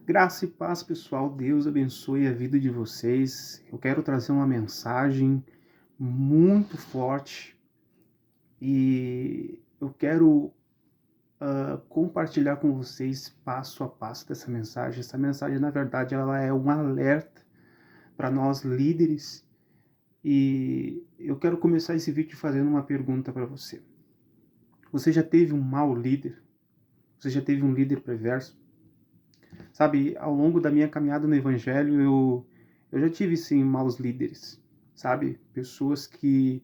Graça e paz, pessoal. Deus abençoe a vida de vocês. Eu quero trazer uma mensagem muito forte e eu quero compartilhar com vocês passo a passo dessa mensagem. Essa mensagem, na verdade, ela é um alerta para nós líderes e eu quero começar esse vídeo fazendo uma pergunta para você. Você já teve um mau líder? Você já teve um líder perverso? Sabe, ao longo da minha caminhada no Evangelho, eu já tive, sim, maus líderes, sabe? Pessoas que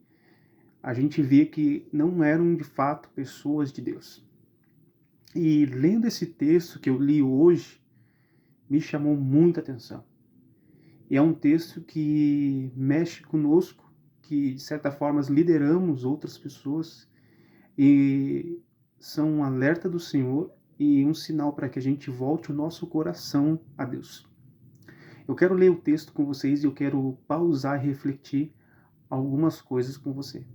a gente vê que não eram, de fato, pessoas de Deus. E lendo esse texto que eu li hoje, me chamou muita atenção. E é um texto que mexe conosco, que, de certa forma, lideramos outras pessoas, e são um alerta do Senhor e um sinal para que a gente volte o nosso coração a Deus. Eu quero ler o texto com vocês e eu quero pausar e refletir algumas coisas com você.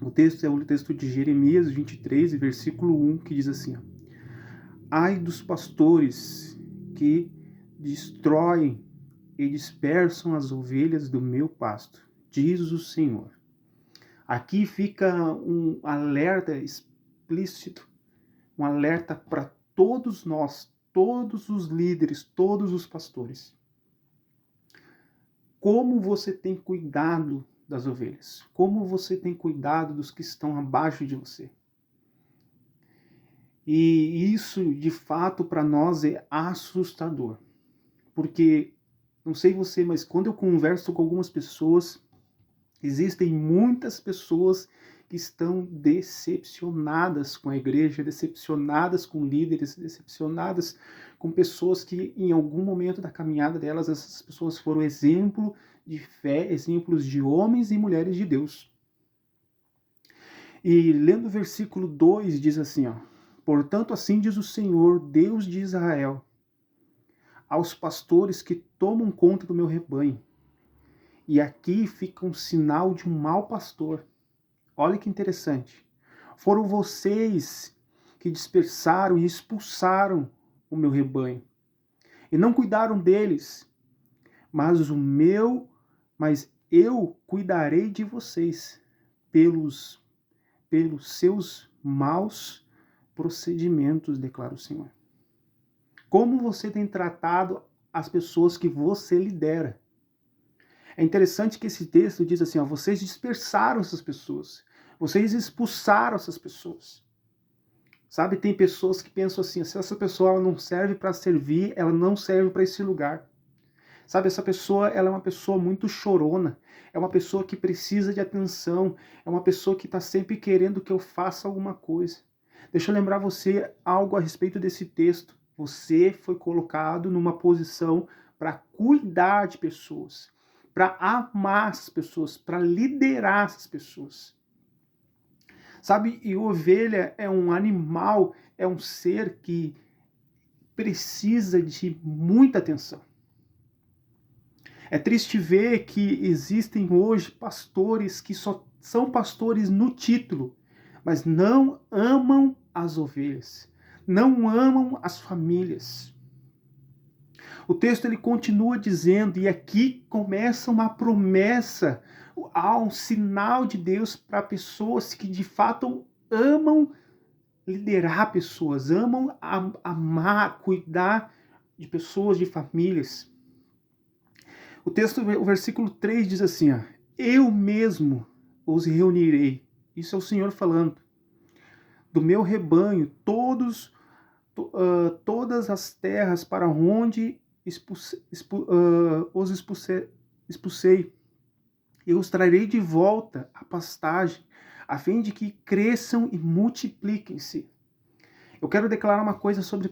O texto é o texto de Jeremias 23, versículo 1, que diz assim: Ai dos pastores que destroem e dispersam as ovelhas do meu pasto, diz o Senhor. Aqui fica um alerta explícito, um alerta para todos nós, todos os líderes, todos os pastores. Como você tem cuidado das ovelhas? Como você tem cuidado dos que estão abaixo de você? E isso, de fato, para nós é assustador. Porque, não sei você, mas quando eu converso com algumas pessoas, existem muitas pessoas que estão decepcionadas com a igreja, decepcionadas com líderes, decepcionadas com pessoas que em algum momento da caminhada delas, essas pessoas foram exemplo de fé, exemplos de homens e mulheres de Deus. E lendo o versículo 2 diz assim, Portanto assim diz o Senhor, Deus de Israel, aos pastores que tomam conta do meu rebanho. E aqui fica um sinal de um mau pastor. Olha que interessante. Foram vocês que dispersaram e expulsaram o meu rebanho. E não cuidaram deles, mas eu cuidarei de vocês pelos seus maus procedimentos, declara o Senhor. Como você tem tratado as pessoas que você lidera? É interessante que esse texto diz assim, vocês dispersaram essas pessoas, vocês expulsaram essas pessoas. Sabe, tem pessoas que pensam assim, se essa pessoa ela não serve para servir, ela não serve para esse lugar. Sabe, essa pessoa ela é uma pessoa muito chorona, é uma pessoa que precisa de atenção, é uma pessoa que está sempre querendo que eu faça alguma coisa. Deixa eu lembrar você algo a respeito desse texto. Você foi colocado numa posição para cuidar de pessoas, para amar as pessoas, para liderar essas pessoas. Sabe, e ovelha é um animal, é um ser que precisa de muita atenção. É triste ver que existem hoje pastores que só são pastores no título, mas não amam as ovelhas, não amam as famílias. O texto ele continua dizendo, e aqui começa uma promessa, há um sinal de Deus para pessoas que de fato amam liderar pessoas, amam amar, cuidar de pessoas, de famílias. O texto, o versículo 3 diz assim, eu mesmo os reunirei. Isso é o Senhor falando. Do meu rebanho, todas as terras para onde os expulsei. Eu os trarei de volta à pastagem, a fim de que cresçam e multipliquem-se. Eu quero declarar uma coisa sobre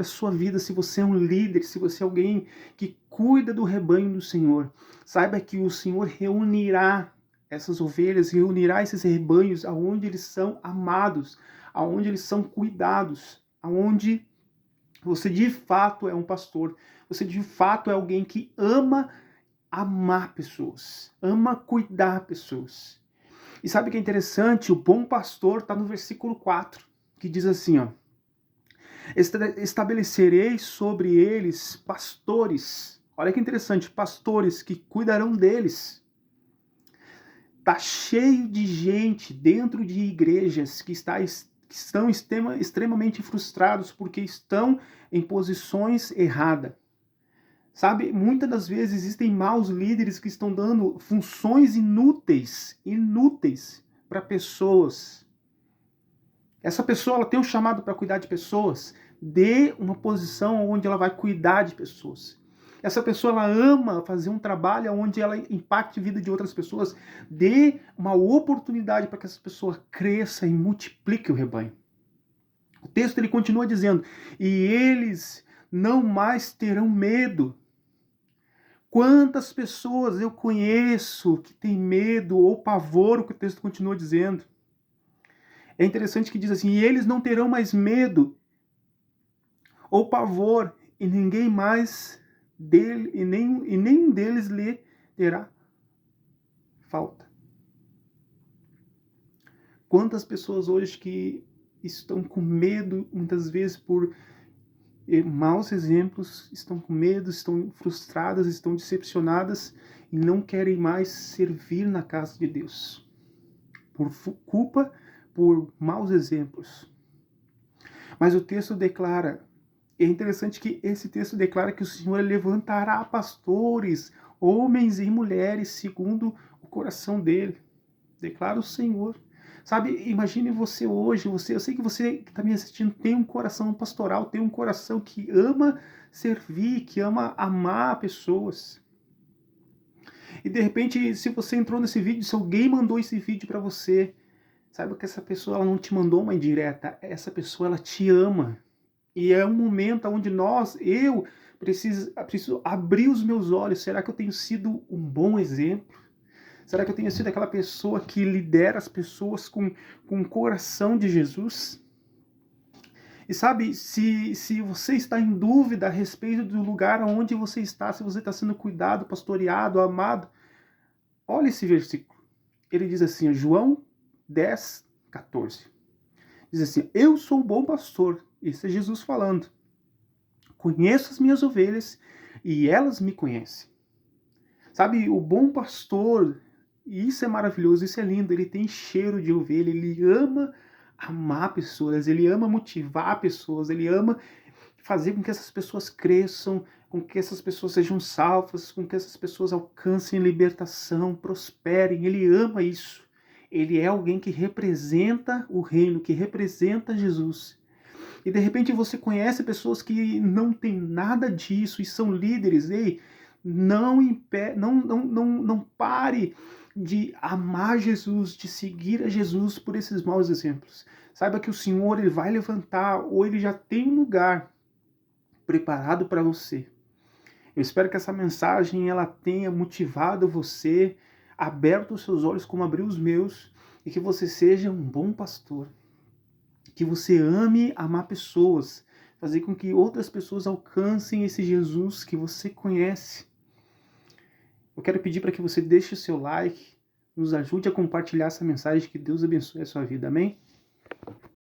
a sua vida, se você é um líder, se você é alguém que cuida do rebanho do Senhor. Saiba que o Senhor reunirá essas ovelhas, reunirá esses rebanhos aonde eles são amados, aonde eles são cuidados, aonde você de fato é um pastor, você de fato é alguém que ama amar pessoas, ama cuidar pessoas. E sabe o que é interessante? O bom pastor está no versículo 4, que diz assim, Estabelecerei sobre eles pastores. Olha que interessante, pastores que cuidarão deles. Tá cheio de gente dentro de igrejas que estão extremamente frustrados porque estão em posições erradas. Sabe, muitas das vezes existem maus líderes que estão dando funções inúteis para pessoas. Essa pessoa ela tem um chamado para cuidar de pessoas, dê uma posição onde ela vai cuidar de pessoas. Essa pessoa ela ama fazer um trabalho onde ela impacte a vida de outras pessoas, dê uma oportunidade para que essa pessoa cresça e multiplique o rebanho. O texto ele continua dizendo: e eles não mais terão medo. Quantas pessoas eu conheço que têm medo ou pavor, o que o texto continua dizendo. É interessante que diz assim: e eles não terão mais medo ou pavor, e ninguém mais dele, e nenhum deles lhe terá falta. Quantas pessoas hoje que estão com medo, muitas vezes por maus exemplos, estão com medo, estão frustradas, estão decepcionadas e não querem mais servir na casa de Deus. Por culpa, por maus exemplos. Mas o texto declara, é interessante que esse texto declara que o Senhor levantará pastores, homens e mulheres, segundo o coração dele. Declara o Senhor. Sabe, imagine você hoje, eu sei que você que está me assistindo tem um coração pastoral, tem um coração que ama servir, que ama amar pessoas. E de repente, se você entrou nesse vídeo, se alguém mandou esse vídeo para você, saiba que essa pessoa ela não te mandou uma indireta, essa pessoa ela te ama. E é um momento onde eu preciso abrir os meus olhos. Será que eu tenho sido um bom exemplo? Será que eu tenho sido aquela pessoa que lidera as pessoas com o coração de Jesus? E sabe, se você está em dúvida a respeito do lugar onde você está, se você está sendo cuidado, pastoreado, amado, olha esse versículo. Ele diz assim, João 10, 14. Diz assim, eu sou o bom pastor. Isso é Jesus falando. Conheço as minhas ovelhas e elas me conhecem. Sabe, o bom pastor, isso é maravilhoso, isso é lindo, ele tem cheiro de ovelha, ele ama amar pessoas, ele ama motivar pessoas, ele ama fazer com que essas pessoas cresçam, com que essas pessoas sejam salvas, com que essas pessoas alcancem libertação, prosperem, ele ama isso. Ele é alguém que representa o reino, que representa Jesus. E de repente você conhece pessoas que não têm nada disso e são líderes. Ei, não pare de amar Jesus, de seguir a Jesus por esses maus exemplos. Saiba que o Senhor ele vai levantar, ou ele já tem um lugar preparado para você. Eu espero que essa mensagem ela tenha motivado você, aberto os seus olhos como abriu os meus, e que você seja um bom pastor. Que você ame amar pessoas, fazer com que outras pessoas alcancem esse Jesus que você conhece. Eu quero pedir para que você deixe o seu like, nos ajude a compartilhar essa mensagem, que Deus abençoe a sua vida, amém?